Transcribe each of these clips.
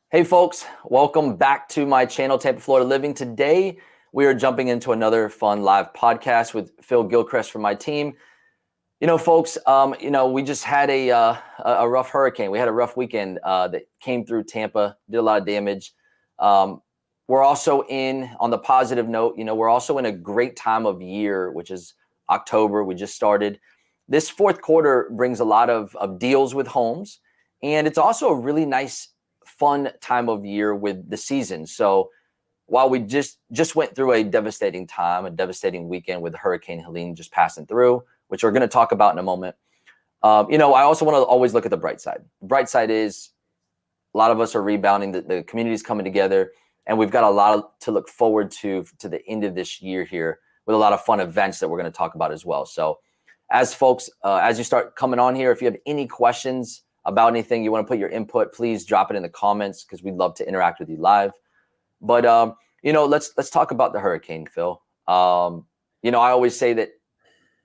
Hey folks, welcome back to my channel, Tampa, Florida Living. Today, we are jumping into another fun live podcast with Phil Gilchrist from my team. Folks, we just had a rough hurricane. We had a rough weekend that came through Tampa, did a lot of damage. We're also on the positive note, we're also in a great time of year, which is October. We just started. This fourth quarter brings a lot of deals with homes, and it's also a really nice fun time of year with the season. So while we just went through a devastating weekend with Hurricane Helene just passing through, which we're going to talk about in a moment. I also want to always look at the bright side. The bright side is a lot of us are rebounding. The community's coming together, and we've got a lot to look forward to the end of this year here with a lot of fun events that we're going to talk about as well. So as you start coming on here, if you have any questions about anything, you want to put your input, please drop it in the comments because we'd love to interact with you live. But, let's talk about the hurricane, Phil. I always say that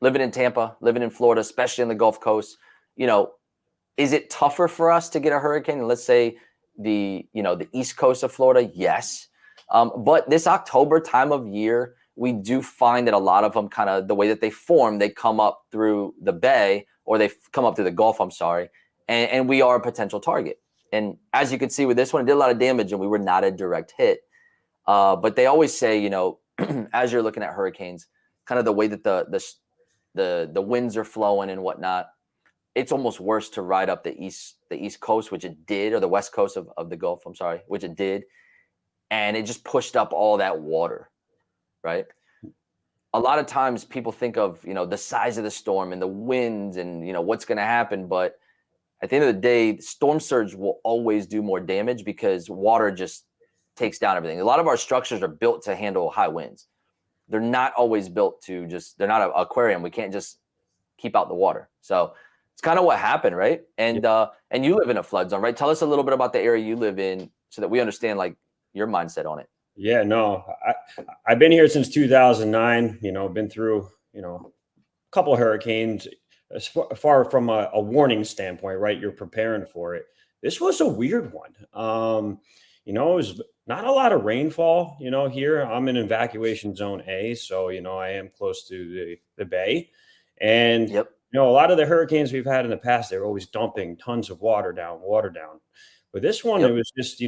living in Tampa, living in Florida, especially on the Gulf Coast, is it tougher for us to get a hurricane than, let's say, the East Coast of Florida? Yes. But this October time of year, we do find that a lot of them kind of the way that they form, they come up through the Bay or they come up through the Gulf, I'm sorry. And we are a potential target. And as you can see with this one, it did a lot of damage and we were not a direct hit. But they always say, as you're looking at hurricanes, kind of the way that the winds are flowing and whatnot, it's almost worse to ride up the East Coast, which it did, or the West Coast of the Gulf, I'm sorry, which it did. And it just pushed up all that water, right? A lot of times people think of, the size of the storm and the winds and, what's going to happen. But at the end of the day, storm surge will always do more damage because water just takes down everything. A lot of our structures are built to handle high winds. They're not always built to they're not an aquarium. We can't just keep out the water. So it's kind of what happened, right? And and you live in a flood zone, right? Tell us a little bit about the area you live in so that we understand like your mindset on it. Yeah, no, I've been here since 2009, been through, a couple of hurricanes. As far from a warning standpoint, right? You're preparing for it. This was a weird one. It was not a lot of rainfall, here. I'm in evacuation zone A. So, I am close to the Bay. And, Yep. a lot of the hurricanes we've had in the past, they're always dumping tons of water down. But this one, It was just,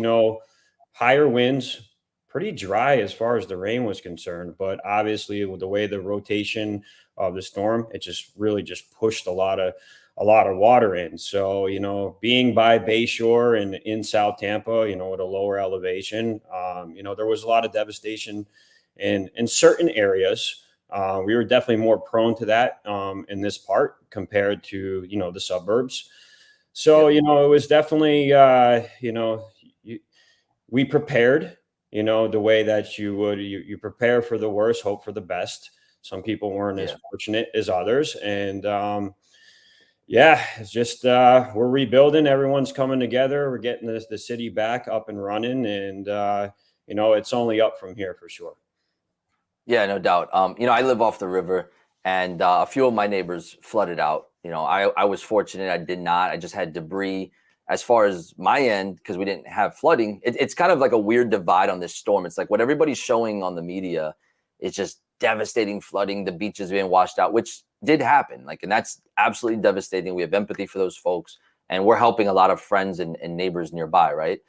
higher winds, pretty dry as far as the rain was concerned. But obviously with the way the rotation of the storm, it just really just pushed a lot of water in. So, being by Bayshore and in South Tampa, at a lower elevation, there was a lot of devastation in certain areas. We were definitely more prone to that in this part compared to, the suburbs. So, it was definitely, we prepared, the way that you would, you prepare for the worst, hope for the best. Some people weren't as fortunate as others. And it's just we're rebuilding. Everyone's coming together. We're getting the city back up and running. And, it's only up from here for sure. Yeah, no doubt. I live off the river and a few of my neighbors flooded out. I was fortunate. I did not. I just had debris. As far as my end, because we didn't have flooding, it's kind of like a weird divide on this storm. It's like what everybody's showing on the media is just devastating flooding, the beaches being washed out, which did happen. And that's absolutely devastating. We have empathy for those folks, and we're helping a lot of friends and neighbors nearby, right?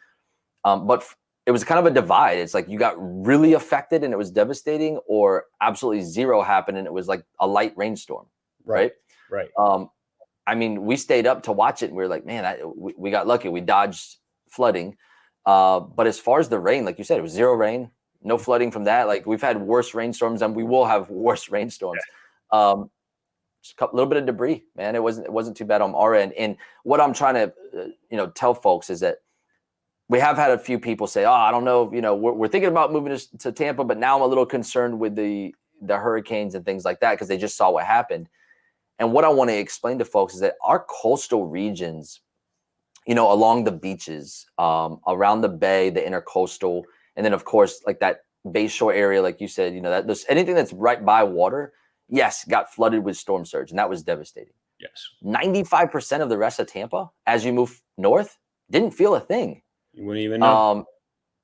But it was kind of a divide. It's like you got really affected and it was devastating, or absolutely zero happened and it was like a light rainstorm, right? Right. We stayed up to watch it and we were like, man, we got lucky. We dodged flooding. But as far as the rain, like you said, it was zero rain, no flooding from that. Like we've had worse rainstorms and we will have worse rainstorms. Just a little bit of debris, man. It wasn't too bad on our end. And what I'm trying to, tell folks is that we have had a few people say, oh, I don't know, we're thinking about moving to Tampa, but now I'm a little concerned with the hurricanes and things like that because they just saw what happened. And what I want to explain to folks is that our coastal regions, along the beaches, around the Bay, the intercoastal, and then of course, like that Bayshore area, like you said, anything that's right by water, yes, got flooded with storm surge, and that was devastating. Yes. 95% of the rest of Tampa, as you move north, didn't feel a thing. You wouldn't even know.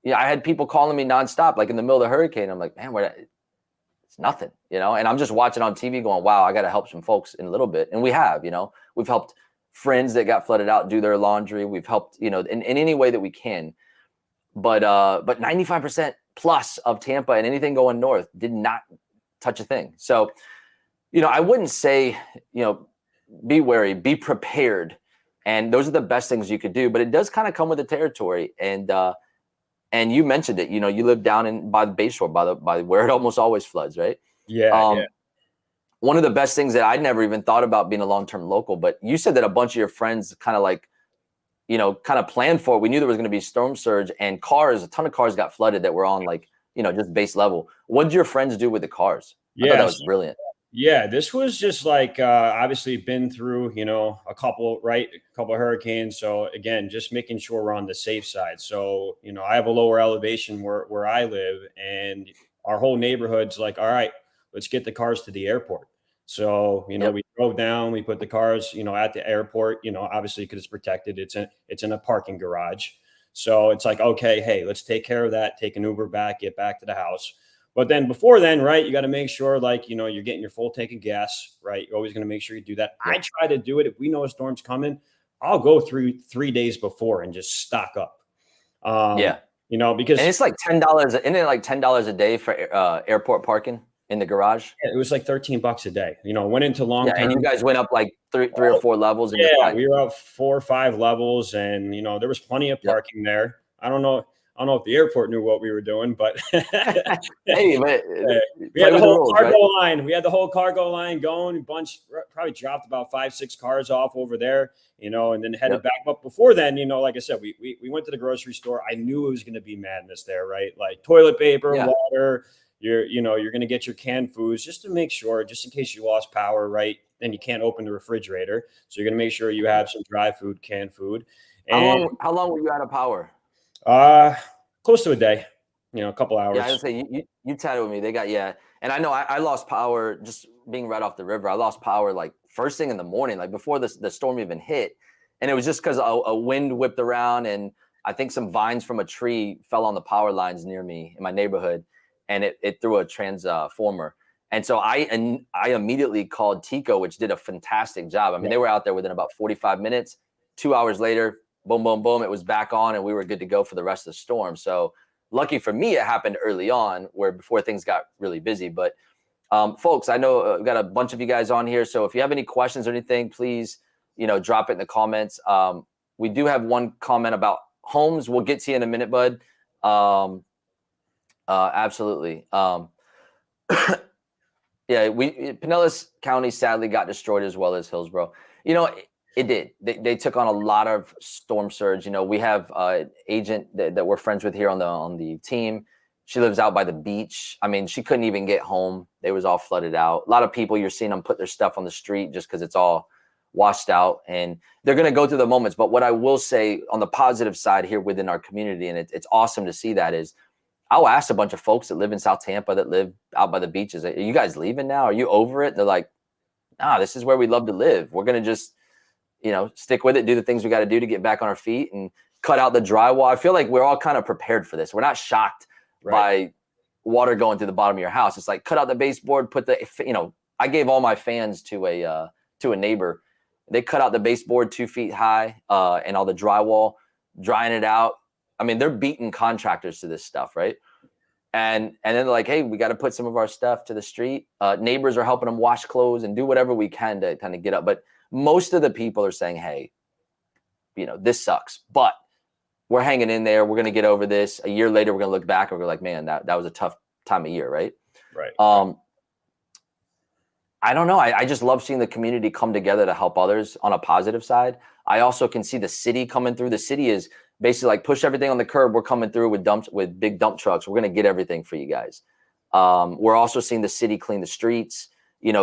Yeah, I had people calling me nonstop, like in the middle of the hurricane. I'm like, man, it's nothing, and I'm just watching on TV going, wow, I got to help some folks in a little bit. And we have, we've helped friends that got flooded out do their laundry. We've helped, in any way that we can. But 95% plus of Tampa and anything going north did not touch a thing. So, I wouldn't say, be wary, be prepared. And those are the best things you could do, but it does kind of come with the territory. And you mentioned it, you live down by the Bayshore, by where it almost always floods, right? Yeah. One of the best things that I'd never even thought about being a long-term local, but you said that a bunch of your friends kind of like, kind of planned for it. We knew there was going to be storm surge, and a ton of cars got flooded that were on like, just base level. What did your friends do with the cars? I thought that was brilliant. Yeah, this was just like obviously been through, a couple of hurricanes. So again, just making sure we're on the safe side. So, I have a lower elevation where I live, and our whole neighborhood's like, all right, let's get the cars to the airport. So, Yep. we drove down, we put the cars, at the airport, obviously because it's protected. It's in a parking garage. So it's like, okay, hey, let's take care of that, take an Uber back, get back to the house. But then before then, right, you got to make sure like, you're getting your full tank of gas, right? You're always going to make sure you do that. Yep. I try to do it. If we know a storm's coming, I'll go through 3 days before and just stock up. Because and it's like $10, isn't it like $10 a day for airport parking in the garage? It was like $13 a day, went into long term. Yeah, and you guys went up like three or four levels. Yeah, we were up 4 or 5 levels, and there was plenty of parking there. I don't know if the airport knew what we were doing, but hey, we had the whole cargo line. We had the whole cargo line going. Probably dropped about 5-6 cars off over there, and then headed back. But before then, like I said, we went to the grocery store. I knew it was going to be madness there, right? Like toilet paper, water. You're going to get your canned foods just to make sure, just in case you lost power, right? And you can't open the refrigerator. So you're going to make sure you have some dry food, canned food. And how long were you out of power? Close to a day, a couple hours. Yeah, I was say you chatted with me. They got, and I know I lost power just being right off the river. I lost power like first thing in the morning, like before the storm even hit. And it was just because a wind whipped around, and I think some vines from a tree fell on the power lines near me in my neighborhood, and it threw a transformer. And so I immediately called Tico, which did a fantastic job. I mean, they were out there within about 45 minutes. 2 hours later, boom, boom, boom, it was back on, and we were good to go for the rest of the storm. So lucky for me, it happened early on, where before things got really busy. But folks, I know we've got a bunch of you guys on here. So if you have any questions or anything, please, drop it in the comments. We do have one comment about homes. We'll get to you in a minute, bud. Absolutely. Yeah, Pinellas County sadly got destroyed as well as Hillsborough. It did. They took on a lot of storm surge. We have an agent that we're friends with here on the team. She lives out by the beach. I mean, she couldn't even get home. They was all flooded out. A lot of people, you're seeing them put their stuff on the street just because it's all washed out, and they're going to go through the moments. But what I will say on the positive side here within our community, and it's awesome to see that, is I'll ask a bunch of folks that live in South Tampa that live out by the beaches, are you guys leaving now? Are you over it? They're like, nah, this is where we love to live. We're going to just, stick with it, do the things we got to do to get back on our feet and cut out the drywall. I feel like we're all kind of prepared for this. We're not shocked by water going through the bottom of your house. It's like, cut out the baseboard, put I gave all my fans to a neighbor. They cut out the baseboard 2 feet high and all the drywall, drying it out. I mean, they're beating contractors to this stuff, right? And then they're like, hey, we got to put some of our stuff to the street. Neighbors are helping them wash clothes and do whatever we can to kind of get up. But most of the people are saying, hey, this sucks, but we're hanging in there. We're going to get over this. A year later, we're going to look back and we're like, man, that was a tough time of year, right? Right. I don't know. I just love seeing the community come together to help others on a positive side. I also can see the city coming through. The city is basically like, push everything on the curb. We're coming through with big dump trucks. We're going to get everything for you guys. We're also seeing the city clean the streets,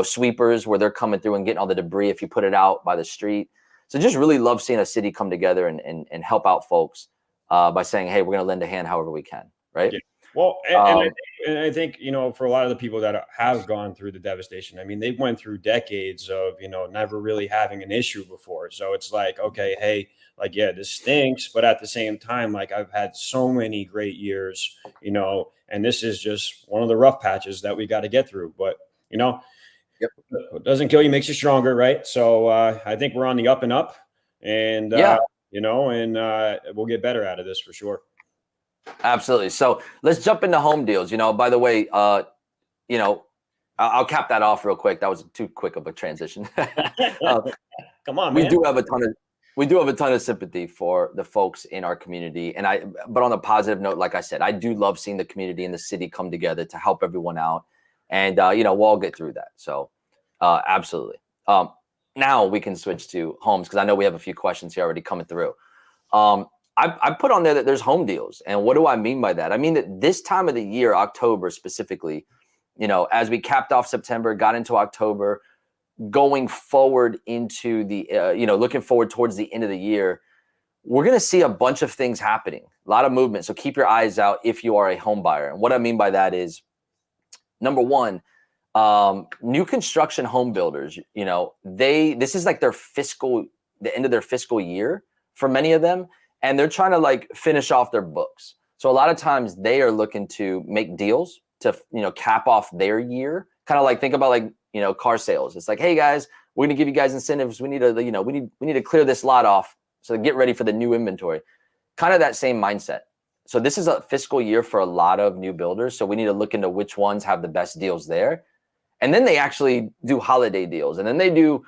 sweepers where they're coming through and getting all the debris if you put it out by the street. So just really love seeing a city come together and help out folks by saying, hey, we're going to lend a hand however we can. Right. Yeah. Well, and I think, for a lot of the people that have gone through the devastation, I mean, they went through decades of, never really having an issue before. So it's like, okay, hey, like, yeah, this stinks. But at the same time, like, I've had so many great years, and this is just one of the rough patches that we got to get through. But, Yep. what doesn't kill you makes you stronger, right? So I think we're on the up and up, and, Yeah. We'll get better out of this for sure. Absolutely. So let's jump into home deals. By the way, I'll cap that off real quick. That was too quick of a transition. Come on, we man. do have a ton of sympathy for the folks in our community. But on a positive note, like I said, I do love seeing the community and the city come together to help everyone out. And, we'll all get through that. So absolutely. Now we can switch to homes, because I know we have a few questions here already coming through. I put on there that there's home deals. And what do I mean by that? I mean that this time of the year, October specifically, as we capped off September, got into October, going forward into the, looking forward towards the end of the year, we're going to see a bunch of things happening, a lot of movement. So keep your eyes out if you are a home buyer. And what I mean by that is, number one, new construction home builders, this is like the end of their fiscal year for many of them. And they're trying to like finish off their books. So a lot of times they are looking to make deals to, cap off their year. Kind of like, think about like, car sales. It's like, hey guys, we're going to give you guys incentives. We need to, we need to clear this lot off. So get ready for the new inventory. Kind of that same mindset. So this is a fiscal year for a lot of new builders. So we need to look into which ones have the best deals there. And then they actually do holiday deals. And then they do,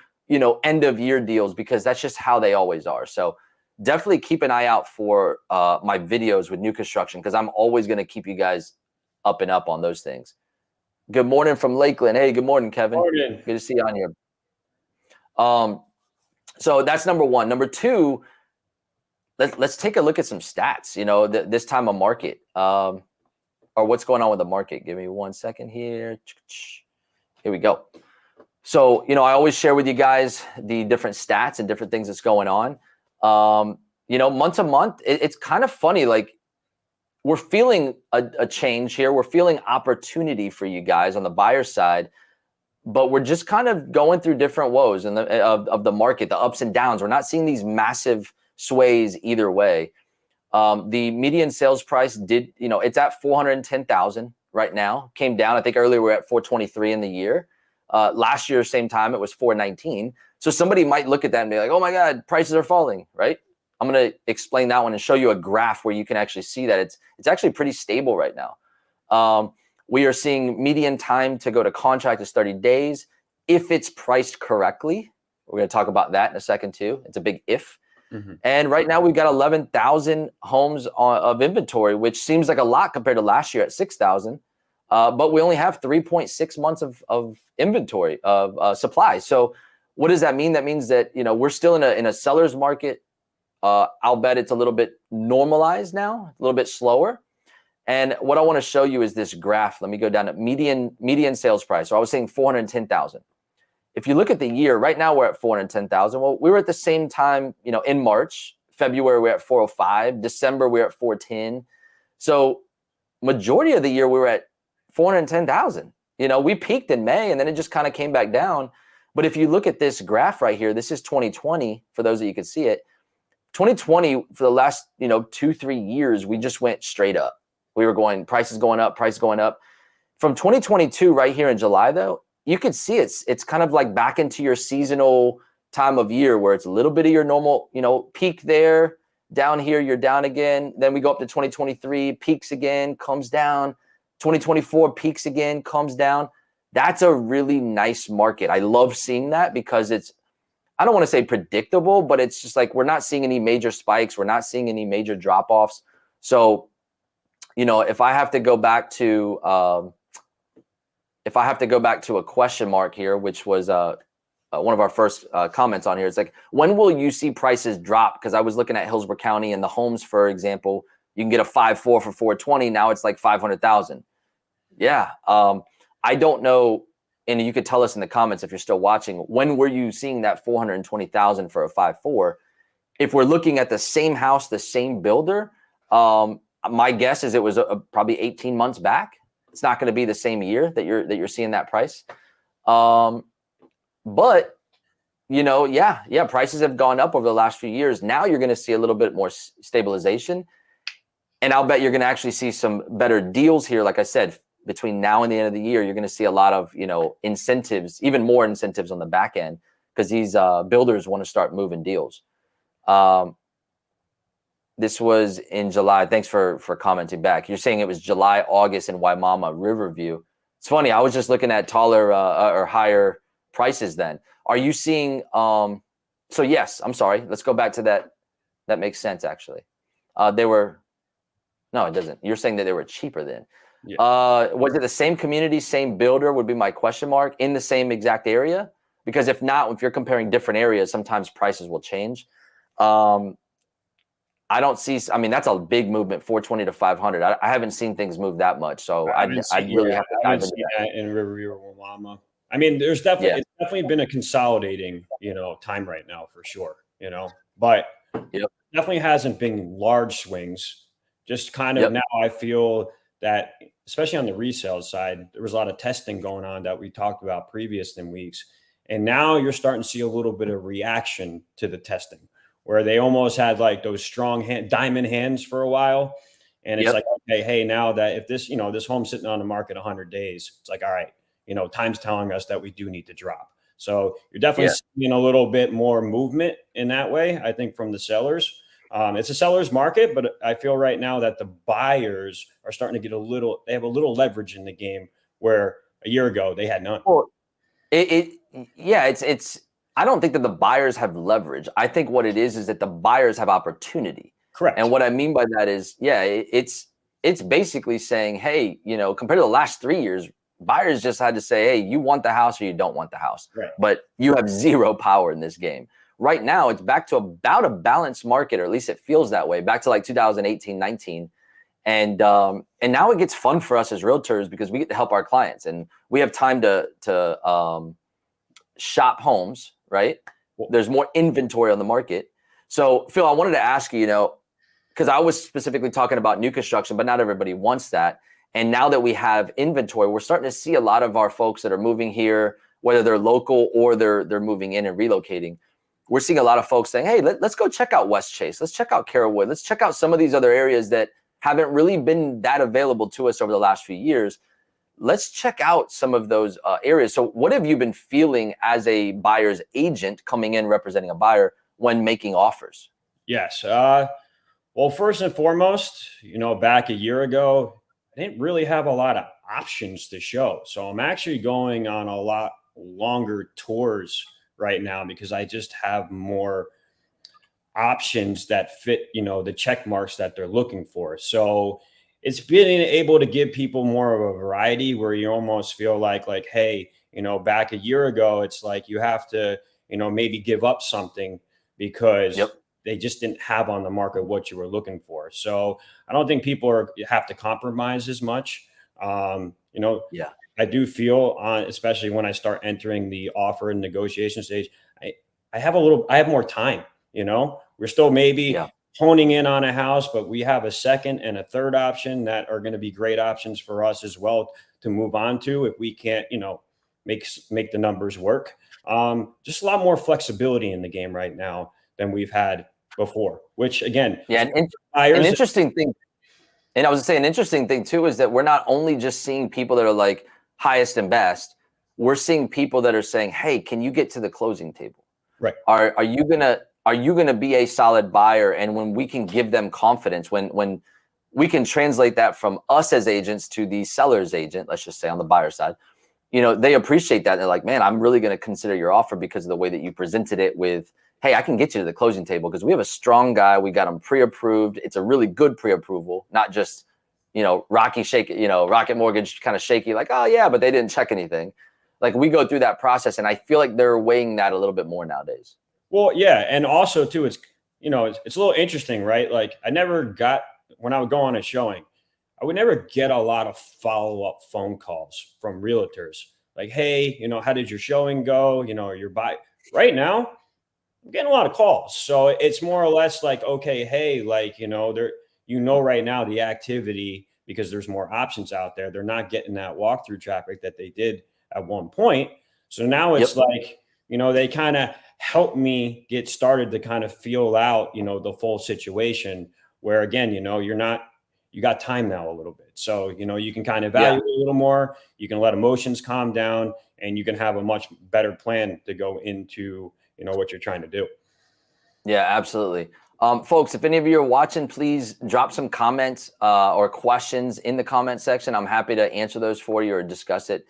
end of year deals, because that's just how they always are. So definitely keep an eye out for my videos with new construction, because I'm always going to keep you guys up and up on those things. Good morning from Lakeland. Hey, good morning, Kevin. Morning. Good to see you on here. So that's number one. Number two, let's take a look at some stats, this time of market, or what's going on with the market. Give me 1 second here. Here we go. So, I always share with you guys the different stats and different things that's going on. Month to month, it's kind of funny. Like, we're feeling a change here. We're feeling opportunity for you guys on the buyer side, but we're just kind of going through different woes of the market, the ups and downs. We're not seeing these massive sways either way. The median sales price it's at 410,000 right now. Came down. I think earlier we were at 423 in the year. Last year, same time, it was 419. So somebody might look at that and be like, oh my God, prices are falling, right? I'm going to explain that one and show you a graph where you can actually see that it's actually pretty stable right now. We are seeing median time to go to contract is 30 days if it's priced correctly. We're going to talk about that in a second too. It's a big if. Mm-hmm. And right now we've got 11,000 homes of inventory, which seems like a lot compared to last year at 6,000. But we only have 3.6 months of inventory of supply. So what does that mean? That means that, we're still in a seller's market. I'll bet it's a little bit normalized now, a little bit slower. And what I want to show you is this graph. Let me go down to median sales price. So I was saying 410,000. If you look at the year, right now we're at 410,000. Well, we were at the same time, in March, February, we're at 405, December, we're at 410. So majority of the year, we were at 410,000. We peaked in May and then it just kind of came back down. But if you look at this graph right here, this is 2020, for those of you can see it. 2020, for the last, 2-3 years, we just went straight up. We were going, prices going up. From 2022 right here in July, though, you can see it's kind of like back into your seasonal time of year where it's a little bit of your normal, peak there, down here, you're down again. Then we go up to 2023, peaks again, comes down. 2024 peaks again, comes down. That's a really nice market. I love seeing that because I don't want to say predictable, but it's just like we're not seeing any major spikes. We're not seeing any major drop-offs. So, if I have to go back to a question mark here, which was one of our first comments on here, it's like, when will you see prices drop? Because I was looking at Hillsborough County and the homes, for example, you can get a 5.4 for 420. Now it's like 500,000. Yeah. I don't know. And you could tell us in the comments if you're still watching, when were you seeing that 420,000 for a 5.4? If we're looking at the same house, the same builder, my guess is it was probably 18 months back. It's not going to be the same year that you're seeing that price. But yeah, prices have gone up over the last few years. Now you're going to see a little bit more stabilization. And I'll bet you're going to actually see some better deals here. Like I said, between now and the end of the year, you're going to see a lot of, incentives, even more incentives on the back end, because these builders want to start moving deals. This was in July. Thanks for commenting back. You're saying it was July, August in Waimama, Riverview. It's funny. I was just looking at taller or higher prices then. Are you seeing, so yes, I'm sorry. Let's go back to that. That makes sense, actually. No, it doesn't. You're saying that they were cheaper then. Yeah. Was it the same community, same builder would be my question mark, in the same exact area? Because if not, if you're comparing different areas, sometimes prices will change. I don't see, that's a big movement, 420 to 500. I haven't seen things move that much. So I'd really have to dive into that. In Riverview or Wamama. There's definitely, it's definitely been a consolidating, time right now for sure, but definitely hasn't been large swings. Just kind of now I feel that, especially on the resale side, there was a lot of testing going on that we talked about previous in weeks. And now you're starting to see a little bit of reaction to the testing, where they almost had like those strong diamond hands for a while. And it's like, okay, hey, now that if this, this home's sitting on the market 100 days, it's like, all right, time's telling us that we do need to drop. So you're definitely seeing a little bit more movement in that way, I think, from the sellers. It's a seller's market, but I feel right now that the buyers are starting to get they have a little leverage in the game, where a year ago they had none. Well, it's I don't think that the buyers have leverage. I think what it is that the buyers have opportunity. Correct. And what I mean by that is, it's basically saying, hey, compared to the last 3 years, buyers just had to say, hey, you want the house or you don't want the house. Right. But you have zero power in this game. Right now, it's back to about a balanced market, or at least it feels that way, back to like 2018, 19. And now it gets fun for us as realtors because we get to help our clients, and we have time to shop homes, right? There's more inventory on the market. So, Phil, I wanted to ask you, because I was specifically talking about new construction, but not everybody wants that. And now that we have inventory, we're starting to see a lot of our folks that are moving here, whether they're local or they're moving in and relocating. We're seeing a lot of folks saying, hey, let's go check out West Chase. Let's check out Carrollwood. Let's check out some of these other areas that haven't really been that available to us over the last few years. Let's check out some of those areas. So what have you been feeling as a buyer's agent coming in representing a buyer when making offers? Yes. Well, first and foremost, back a year ago, I didn't really have a lot of options to show. So I'm actually going on a lot longer tours right now because I just have more options that fit, the check marks that they're looking for. So it's being able to give people more of a variety, where you almost feel like, hey, back a year ago, it's like you have to, maybe give up something because they just didn't have on the market what you were looking for. So I don't think people have to compromise as much. I do feel, especially when I start entering the offer and negotiation stage, I have more time. We're still maybe honing in on a house, but we have a second and a third option that are going to be great options for us as well to move on to if we can't, make the numbers work. Just a lot more flexibility in the game right now than we've had before, which again, an interesting thing. And I was saying, an interesting thing too, is that we're not only just seeing people that are like highest and best, we're seeing people that are saying, hey, can you get to the closing table? Right. Are you gonna be a solid buyer? And when we can give them confidence, when we can translate that from us as agents to the seller's agent, let's just say on the buyer side, they appreciate that. They're like, man, I'm really going to consider your offer because of the way that you presented it with, hey, I can get you to the closing table because we have a strong guy. We got him pre-approved. It's a really good pre-approval, not just, rocky shake, Rocket Mortgage kind of shaky, like, oh yeah, but they didn't check anything. Like, we go through that process, and I feel like they're weighing that a little bit more nowadays. Well, yeah. And also too, it's a little interesting, right? Like, when I would go on a showing, I would never get a lot of follow-up phone calls from realtors. Like, hey, how did your showing go? Your buy. Right now, I'm getting a lot of calls. So it's more or less like, okay, hey, like, right now the activity, because there's more options out there. They're not getting that walkthrough traffic that they did at one point. So now it's like, they kind of helped me get started to kind of feel out, the full situation where, again, you got time now a little bit. So, you can kind of evaluate a little more, you can let emotions calm down, and you can have a much better plan to go into, what you're trying to do. Yeah, absolutely. Folks, if any of you are watching, please drop some comments or questions in the comment section. I'm happy to answer those for you or discuss it.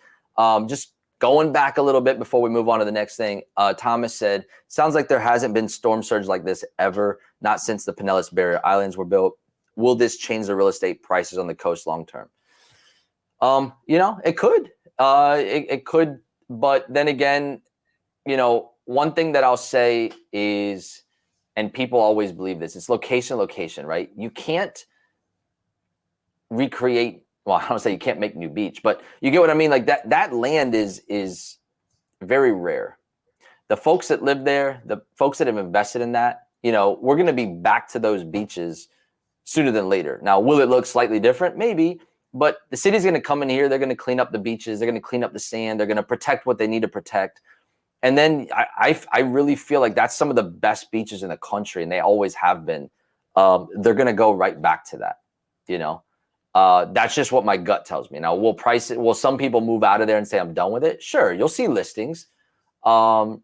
Just going back a little bit before we move on to the next thing, Thomas said, sounds like there hasn't been storm surge like this ever, not since the Pinellas Barrier Islands were built. Will this change the real estate prices on the coast long term? It could. It could. But then again, one thing that I'll say is, and people always believe this, it's location, right? You can't recreate, well, I don't say you can't make new beach, but you get what I mean? Like that land is very rare. The folks that live there, the folks that have invested in that, we're going to be back to those beaches sooner than later. Now, will it look slightly different? Maybe, but the city's going to come in here. They're going to clean up the beaches. They're going to clean up the sand. They're going to protect what they need to protect. And then I really feel like that's some of the best beaches in the country, and they always have been. They're going to go right back to that, That's just what my gut tells me. Now, we'll price it. Will some people move out of there and say, I'm done with it? Sure, you'll see listings. And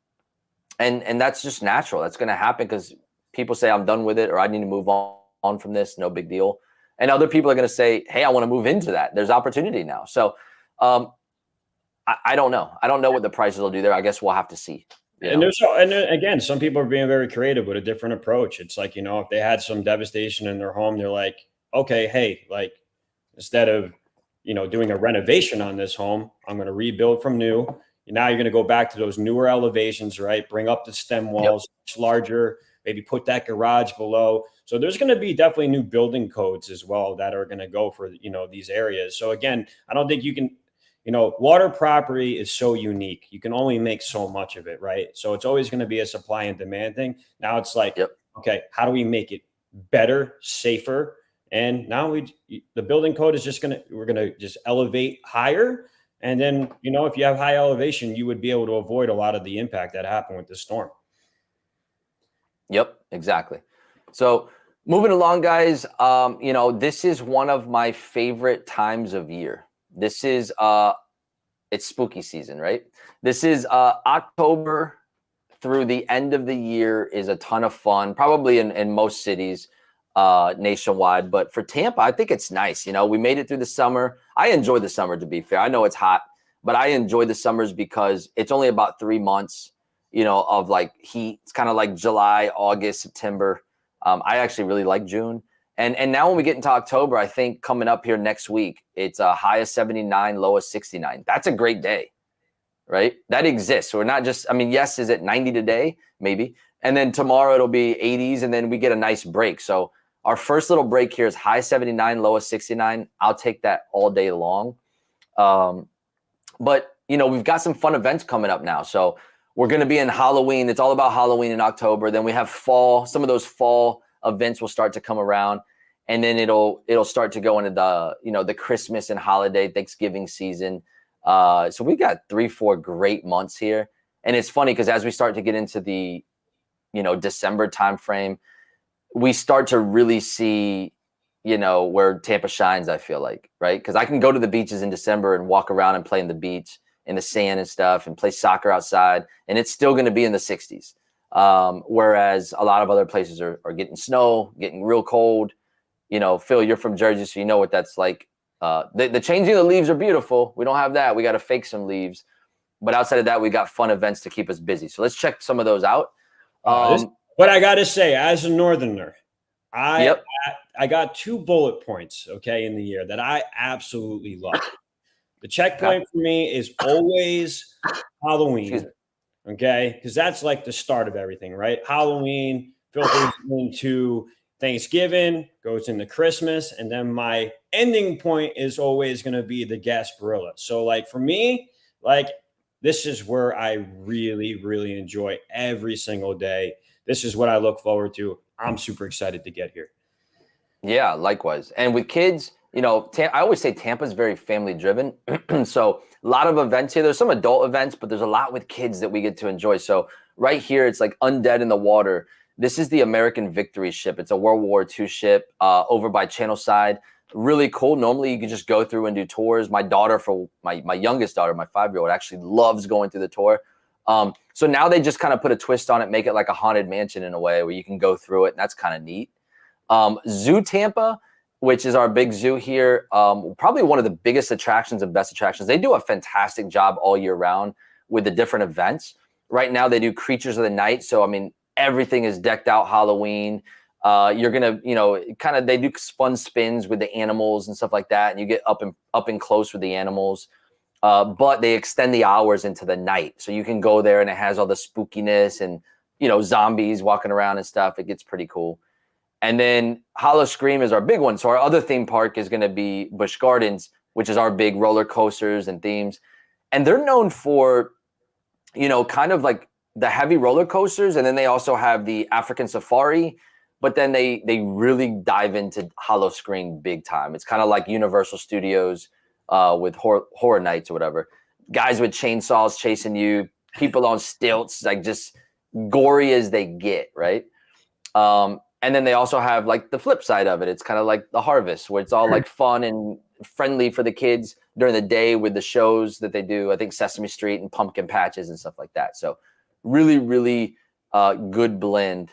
that's just natural. That's going to happen because people say, I'm done with it, or I need to move on from this. No big deal. And other people are going to say, hey, I want to move into that. There's opportunity now. So I don't know. I don't know what the prices will do there. I guess we'll have to see. And again, some people are being very creative with a different approach. It's like, if they had some devastation in their home, they're like, okay, hey, like instead of, doing a renovation on this home, I'm going to rebuild from new. Now you're going to go back to those newer elevations, right? Bring up the stem walls, much larger, maybe put that garage below. So there's going to be definitely new building codes as well that are going to go for, these areas. So again, I don't think you can, water property is so unique. You can only make so much of it, right? So it's always going to be a supply and demand thing. Now it's like, okay, how do we make it better, safer? And now the building code is we're going to just elevate higher. And then, if you have high elevation, you would be able to avoid a lot of the impact that happened with the storm. Yep, exactly. So moving along, guys, this is one of my favorite times of year. This is it's spooky season, right? This is October through the end of the year is a ton of fun, probably in most cities nationwide. But for Tampa, I think it's nice. We made it through the summer. I enjoy the summer, to be fair. I know it's hot, but I enjoy the summers because it's only about 3 months, of like heat. It's kind of like July, August, September. I actually really like June. And now when we get into October, I think coming up here next week, it's a high of 79, low of 69. That's a great day, right? That exists. So we're not just, yes, is it 90 today? Maybe. And then tomorrow it'll be 80s, and then we get a nice break. So our first little break here is high 79, low of 69. I'll take that all day long. But, we've got some fun events coming up now. So we're going to be in Halloween. It's all about Halloween in October. Then we have fall. Some of those fall events will start to come around, and then it'll start to go into the the holiday Thanksgiving season. So we got 3-4 great months here, and it's funny because as we start to get into the December timeframe, we start to really see where Tampa shines. I feel like, right? Because I can go to the beaches in December and walk around and play in the beach in the sand and stuff and play soccer outside, and it's still going to be in the 60s. Whereas a lot of other places are getting snow, getting real cold. Phil, you're from Jersey, so you know what that's like. The changing of the leaves are beautiful. We don't have that. We got to fake some leaves. But outside of that, we got fun events to keep us busy. So let's check some of those out. What I got to say, as a Northerner, I got 2 bullet points, in the year that I absolutely love. The checkpoint for me is always Halloween. Okay, because that's like the start of everything, right? Halloween filters into Thanksgiving, goes into Christmas, and then my ending point is always going to be the Gasparilla. So, like for me, like this is where I really, really enjoy every single day. This is what I look forward to. I'm super excited to get here. Yeah, likewise. And with kids, I always say Tampa's very family driven. So a lot of events here. There's some adult events, but there's a lot with kids that we get to enjoy. So right here, it's like Undead in the Water. This is the American Victory ship. It's a World War II ship over by Channelside. Really cool. Normally you can just go through and do tours. My daughter, for my youngest daughter, my 5-year-old, actually loves going through the tour. So now they just kind of put a twist on it, make it like a haunted mansion in a way where you can go through it, and that's kind of neat. Zoo Tampa, which is our big zoo here, probably one of the biggest attractions and best attractions. They do a fantastic job all year round with the different events. Right now they do Creatures of the Night. So, I mean, everything is decked out Halloween. You're going to, they do fun spins with the animals and stuff like that. And you get up and close with the animals. But they extend the hours into the night. So you can go there and it has all the spookiness and, zombies walking around and stuff. It gets pretty cool. And then Hollow Scream is our big one. So our other theme park is going to be Busch Gardens, which is our big roller coasters and themes. And they're known for, kind of like the heavy roller coasters. And then they also have the African Safari. But then they really dive into Hollow Scream big time. It's kind of like Universal Studios with horror nights or whatever. Guys with chainsaws chasing you, people on stilts, like just gory as they get, right? And then they also have like the flip side of it. It's kind of like the Harvest, where it's all like fun and friendly for the kids during the day with the shows that they do. I think Sesame Street and Pumpkin Patches and stuff like that. So really, really good blend.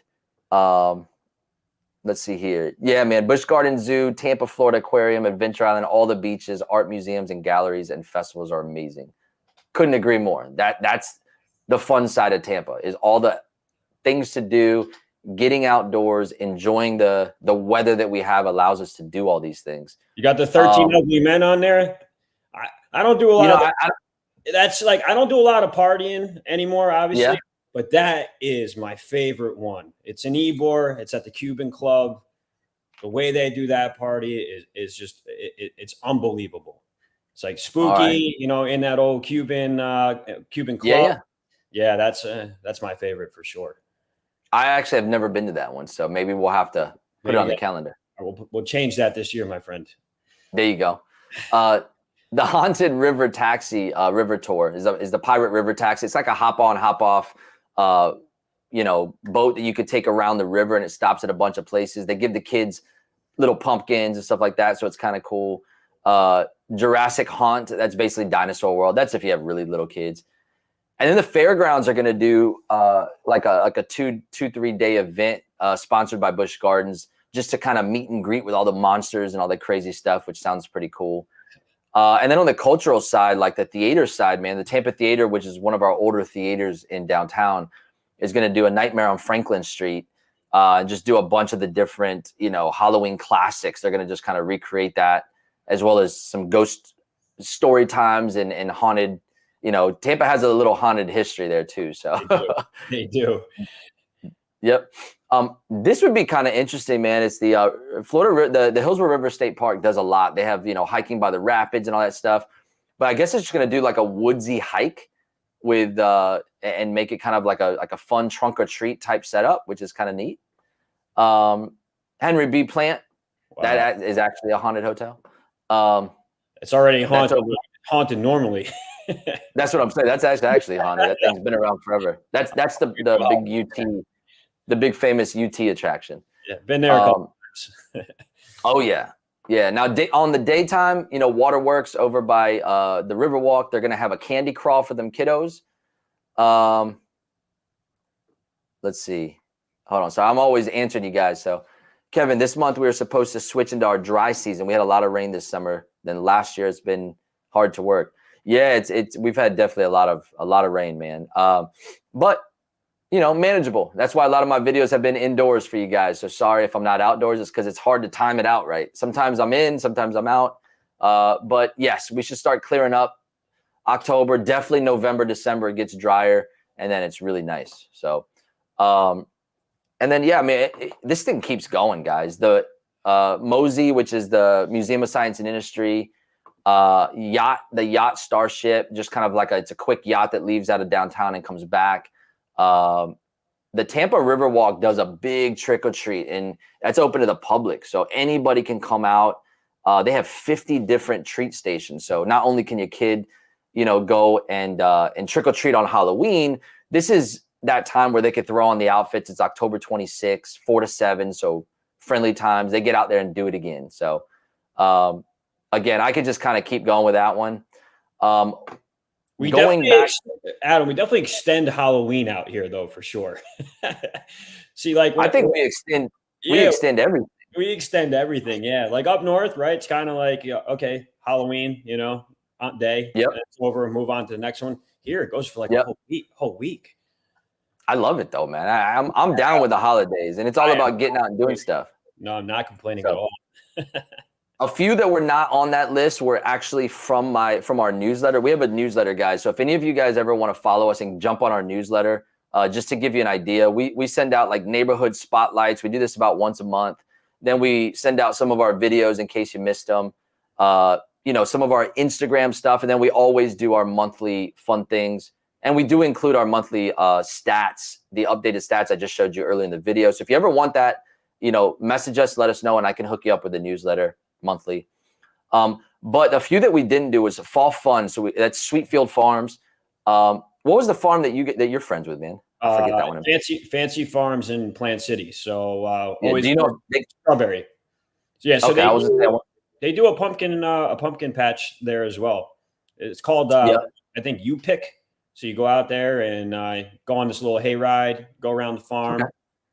Let's see here. Yeah, man. Busch Gardens Zoo, Tampa, Florida Aquarium, Adventure Island, all the beaches, art museums and galleries and festivals are amazing. Couldn't agree more. That's the fun side of Tampa, is all the things to do, getting outdoors, enjoying the weather that we have allows us to do all these things. You got the 13 Ugly Men on there. I don't do a lot of that's like, I don't do a lot of partying anymore, obviously. Yeah. But that is my favorite one. It's in Ybor. It's at the Cuban Club. The way they do that party is just it's unbelievable. It's like spooky, right. In that old Cuban club. Yeah, that's my favorite for sure. I actually have never been to that one, so maybe we'll have to put it on the calendar. We'll change that this year, my friend. There you go. The Haunted River Taxi river tour is the Pirate River Taxi. It's like a hop on, hop off boat that you could take around the river, and it stops at a bunch of places. They give the kids little pumpkins and stuff like that, so it's kind of cool. Jurassic Haunt, that's basically Dinosaur World. That's if you have really little kids. And then the fairgrounds are going to do like a 2-3 day event sponsored by Busch Gardens, just to kind of meet and greet with all the monsters and all that crazy stuff, which sounds pretty cool. And then on the cultural side, like the theater side, man, the Tampa Theater, which is one of our older theaters in downtown, is going to do a Nightmare on Franklin Street, and just do a bunch of the different, Halloween classics. They're going to just kind of recreate that, as well as some ghost story times and haunted. Tampa has a little haunted history there too. So they do. Yep. This would be kind of interesting, man. It's the Florida, the Hillsborough River State Park does a lot. They have, hiking by the rapids and all that stuff. But I guess it's just going to do like a woodsy hike with, and make it kind of like a fun trunk or treat type setup, which is kind of neat. Henry B. Plant, wow. That is actually a haunted hotel. It's already haunted normally. That's what I'm saying. That's actually haunted. That thing's been around forever. That's the big UT, the big famous UT attraction. Yeah, been there a couple times. Oh yeah. Yeah. Now on the daytime, Waterworks over by the Riverwalk, they're gonna have a candy crawl for them kiddos. Let's see. Hold on. So I'm always answering you guys. So Kevin, this month we were supposed to switch into our dry season. We had a lot of rain this summer. Then last year it's been hard to work. Yeah, we've had definitely a lot of rain, man. But manageable. That's why a lot of my videos have been indoors for you guys. So sorry if I'm not outdoors. It's because it's hard to time it out right. Sometimes I'm in, sometimes I'm out. But yes, we should start clearing up. October, definitely November, December, it gets drier, and then it's really nice. So, and then yeah, I mean, this thing keeps going, guys. The Mosey, which is the Museum of Science and Industry. The yacht Starship, just kind of like it's a quick yacht that leaves out of downtown and comes back. The Tampa Riverwalk does a big trick or treat, and that's open to the public, so anybody can come out. They have 50 different treat stations, so not only can your kid, go and trick or treat on Halloween. This is that time where they could throw on the outfits. It's October 26th, 4 to 7. So friendly times, they get out there and do it again. So again, I could just kind of keep going with that one. Adam, we definitely extend Halloween out here though, for sure. See, like I think we extend everything. We extend everything. Yeah. Like up north, right? It's kind of like, okay, Halloween, day. Yep. It's over. Move on to the next one. Here it goes for like Yep. a whole week. I love it though, man. I'm down with the holidays, and it's all about getting out and doing stuff. No, I'm not complaining at all. A few that were not on that list were actually from our newsletter. We have a newsletter, guys. So if any of you guys ever want to follow us and jump on our newsletter, just to give you an idea, we send out like neighborhood spotlights. We do this about once a month. Then we send out some of our videos in case you missed them. Some of our Instagram stuff, and then we always do our monthly fun things. And we do include our monthly stats, the updated stats I just showed you earlier in the video. So if you ever want that, message us, let us know, and I can hook you up with the newsletter monthly. But a few that we didn't do was fall fun. So that's Sweetfield Farms. What was the farm that you're friends with, man? I forget that one. Fancy Farms in Plant City. So always strawberry. So, yeah, so okay, they do a pumpkin patch there as well. It's called I think You Pick. So you go out there and go on this little hayride, go around the farm,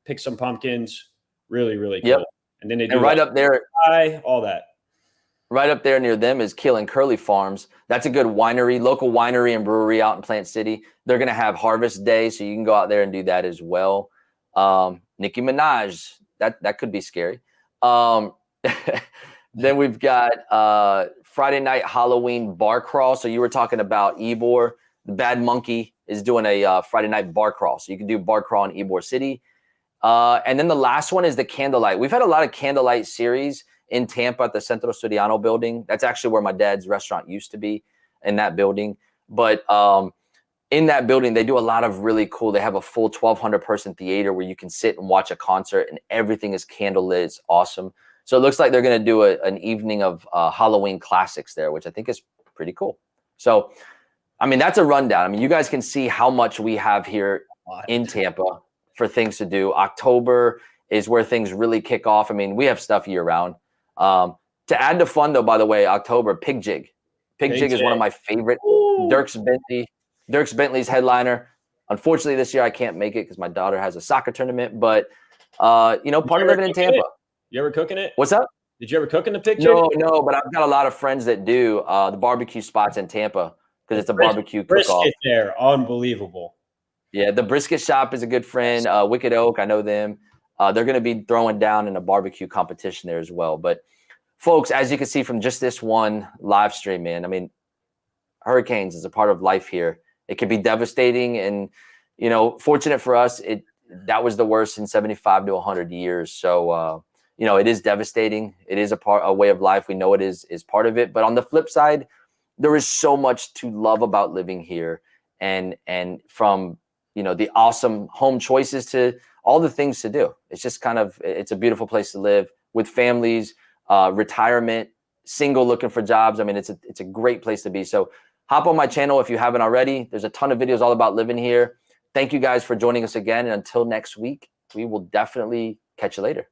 pick some pumpkins. Really, really cool. Yep. And then they do right up there, all that. Right up there near them is Keel and Curly Farms. That's a good local winery and brewery out in Plant City. They're going to have Harvest Day, so you can go out there and do that as well. Nicki Minaj, that could be scary. Then we've got Friday night Halloween bar crawl. So you were talking about Ybor. The Bad Monkey is doing a Friday night bar crawl. So you can do bar crawl in Ybor City. And then the last one is the candlelight. We've had a lot of candlelight series in Tampa at the Centro Studiano building. That's actually where my dad's restaurant used to be, in that building. But in that building, they do a lot of really cool. They have a full 1,200 person theater where you can sit and watch a concert, and everything is candlelit. It's awesome. So it looks like they're going to do an evening of Halloween classics there, which I think is pretty cool. So, I mean, that's a rundown. I mean, you guys can see how much we have here in Tampa for things to do. October is where things really kick off. I mean, we have stuff year round. To add to fun, though, by the way, October, Pig Jig. Pig Jig is one of my favorite. Dierks Bentley's headliner. Unfortunately, this year I can't make it because my daughter has a soccer tournament. But, part of living in Tampa. You ever cooking it? What's up? Did you ever cook in the Pig Jig? No, but I've got a lot of friends that do the barbecue spots in Tampa because it's a barbecue cook-off. Brisket there, unbelievable. Yeah, the brisket shop is a good friend. Wicked Oak, I know them. They're going to be throwing down in a barbecue competition there as well. But folks, as you can see from just this one live stream, man, I mean, hurricanes is a part of life here. It can be devastating, and fortunate for us, that was the worst in 75 to 100 years. So it is devastating. It is a way of life. We know it is part of it. But on the flip side, there is so much to love about living here, and from the awesome home choices to all the things to do. It's just it's a beautiful place to live with families, retirement, single looking for jobs. I mean, it's a great place to be. So hop on my channel if you haven't already. There's a ton of videos all about living here. Thank you guys for joining us again. And until next week, we will definitely catch you later.